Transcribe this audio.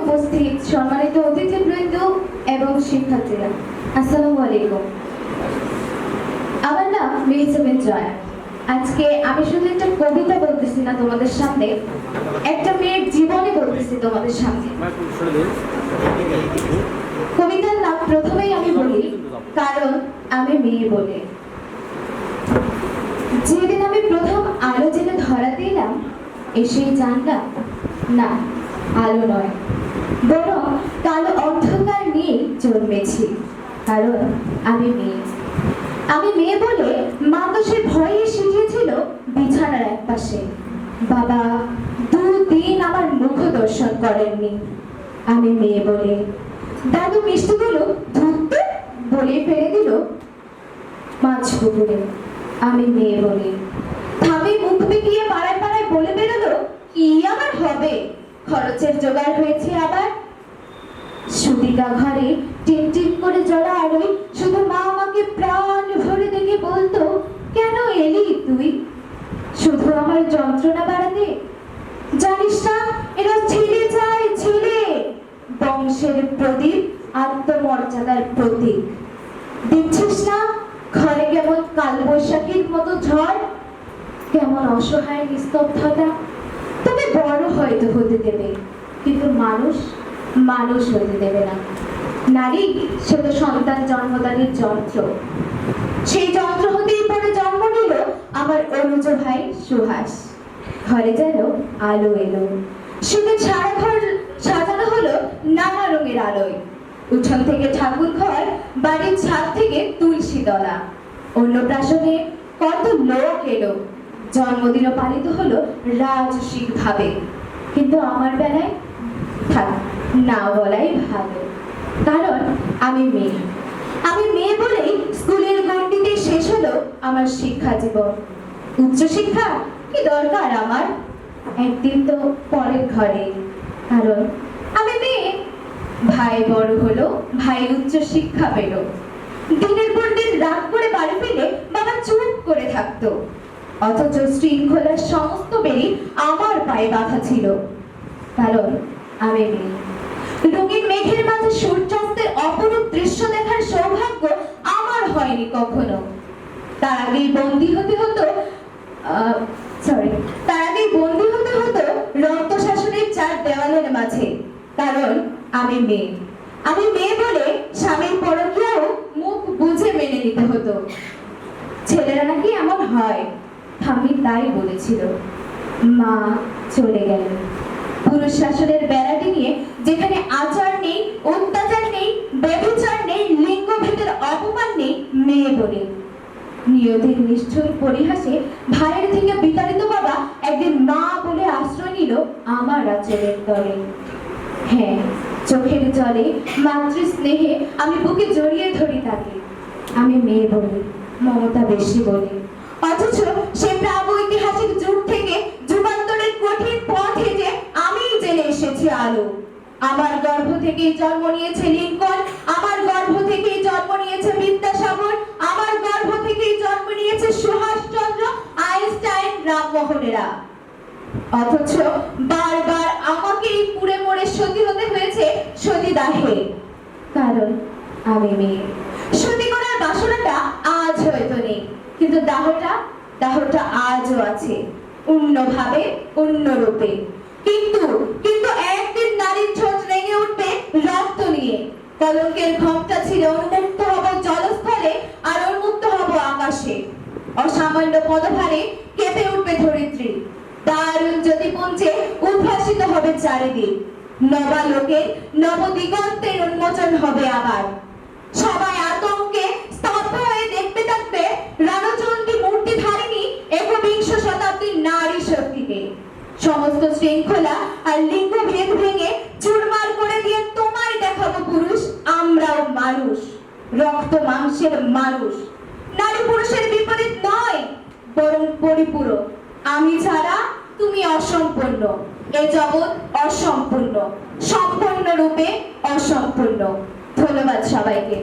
উপস্থিত সম্মানিত অতিথিবৃন্দ এবং শিক্ষার্থীরা, আসসালামু আলাইকুম। আমার নাম মেহজাবিন জয়া। আজকে আমি শুধু একটা কবিতা বলতেছি না তোমাদের সামনে, একটা মেয়ের জীবনে বলতেছি তোমাদের সামনে। কবিতার নাম প্রথমেই আমি বলি কারণ আমি মেয়ে বলে। যেদিন আমি প্রথম আলো জেলে ধরা দিলাম, এসেই জানলাম না, আলো নয়, বরং কালো অন্ধকার নিয়ে জন্মেছি। কারণ আমি মেয়ে। আমি মেয়ে বলে মা তো সে ভয়ে শিখিয়েছিল বিছানার এক পাশে। বাবা দুদিন আমার মুখ দর্শন করেননি। আমি মেয়ে বলে দাদু মিষ্টিগুলো ধরতে বলে ফেলে দিল মাছ পুকুরে। আমি মেয়ে বলে থামে মুখ বেঁকিয়ে পাড়ায় পাড়ায় বলে বেরোলো, কি আমার হবে, খরচের জোগাড় হয়েছে আবার। সুদিকা ঘরে টিম টিম করে জ্বলা আলোয় শুধু মা আমাকে প্রাণ ভরে দেখে বলতো, কেন এলি তুই শুধু আমার যন্ত্রণা বাড়াতে? জানিস না এরা ছেলে চায় ছেলে, বংশের প্রদীপ, আত্মমর্যাদার প্রতীক। দেখছিস না ঘরে কেমন কালবৈশাখীর মতো ঝড়, কেমন অসহায় নিস্তব্ধতা। তবে বড় হয়তো হতে দেবে, কিন্তু মানুষ মানুষ হতে দেবে না। নারী সে তো সন্তান জন্মদানের যন্ত্র। সেই যন্ত্র হতেই পরে জন্ম নিল আমার অনুজ ভাই সুহাস। ঘরে যেন আলো এলো। সেদিন সারা ঘর সাজানো হলো নানা রঙের আলোয়। উঠোন থেকে ঠাকুর ঘর, বাড়ির ছাদ থেকে তুলসী তলা। অন্নপ্রাশনে কত লোক এলো। জন্মদিনও পালিত হলো রাজসিক ভাবে। কিন্তু আমার বেলায় থাক, না বলাই ভালো, কারণ আমি মেয়ে। আমি মেয়ে বলেই স্কুলের গণ্ডিতে শেষ হলো আমার শিক্ষা জীবন। উচ্চশিক্ষা কি দরকার আমার, একদিন তো পরের ঘরে, কারণ আমি মেয়ে। ভাই বড় হলো, ভাই উচ্চ শিক্ষা পেল। দিনের পর দিন রাগ করে বাড়ি ফিরে বাবা চুপ করে থাকতো, অথচ শৃঙ্খলার সমস্ত বেরি আমার পায়ে বাঁধা ছিল, কারণ আমি মেয়ে। রঙিন মেঘের মাঝে সূর্যাস্তের অপরূপ দৃশ্য দেখার সৌভাগ্য আমার হয়নি কখনো। তার আগেই বন্দী হতে হতো রক্ত শাসনের চার দেওয়ালের মাঝে, কারণ আমি মেয়ে। আমি মেয়ে বলে স্বামীর পরকীয়াও মুখ বুঝে মেনে নিতে হতো। ছেলেরা নাকি এমন হয়, আমি তাই বলেছিল। মা চলে গেল পুরুষ শাসনের বেড়াটি নিয়ে, যেখানে আচার নেই, অত্যাচার নেই, ব্যভিচার নেই, লিঙ্গভেদের অপমান নেই, মেয়ে বলে। নিয়তির নিষ্ঠুর পরিহাসে ভাইয়ের থেকে বিতাড়িত বাবা একদিন মা বলে আশ্রয় নিল আমার আচরের তলে। হ্যাঁ, চোখের জলে মাতৃ স্নেহে আমি বুকে জড়িয়ে ধরি তাকে। আমি মেয়ে বলি, মমতা বেশি বলে। অথচ সে প্রাগৈতিহাসিক যুগ থেকে যুগান্তরের কঠিন পথ হেঁটে আমি জেনে এসেছি আলো। আমার গর্ভ থেকেই জন্ম নিয়েছে লিঙ্কন, আমার গর্ভ থেকেই জন্ম নিয়েছে বিদ্যাসাগর, আমার গর্ভ থেকেই জন্ম নিয়েছে সুভাষচন্দ্র, আইনস্টাইন, রামমোহনেরা। অথচ বারবার আমাকেই পুড়ে মরে সতী হতে হয়েছে সতীদাহে, কারণ আমি মেয়ে। সতী করার বাসনাটা আজ হয়তো নেই, কিন্তু দাহটা আজও আছে, অন্যভাবে, অন্য রূপে। কিন্তু একদিন নারীর ঠোঁট রেঙে উঠবে রক্ত নিয়ে। কলঙ্কের ঘোমটা ছিঁড়ে উন্মুক্ত হব জলস্থলে, আর উন্মুক্ত হব আকাশে। অসামান্য পদভারে কেঁপে উঠবে ধরিত্রী। দারুণ জ্যোতিপুঞ্জে উদ্ভাসিত হবে চারিদিক। নবালোকের নবদিগন্তের উন্মোচন হবে আবার। সবাই আতঙ্কে স্তব্ধ হয়ে দেখতে থাকবে রণচণ্ডী মূর্তি ধারিণী একবিংশ শতাব্দীর নারী শক্তিকে। সমস্ত শৃঙ্খলা আর লিঙ্গ ভেদ ভেঙে চুরমার করে দিয়ে তোমায় দেখাবো পুরুষ, আমরাও মানুষ, রক্ত মাংসের মানুষ। নারী পুরুষের বিপরীত নয়, বরং পরিপূরক। আমি ছাড়া তুমি অসম্পূর্ণ, এ জগৎ অসম্পূর্ণ, সম্পূর্ণ রূপে অসম্পূর্ণ। ধন্যবাদ সবাইকে।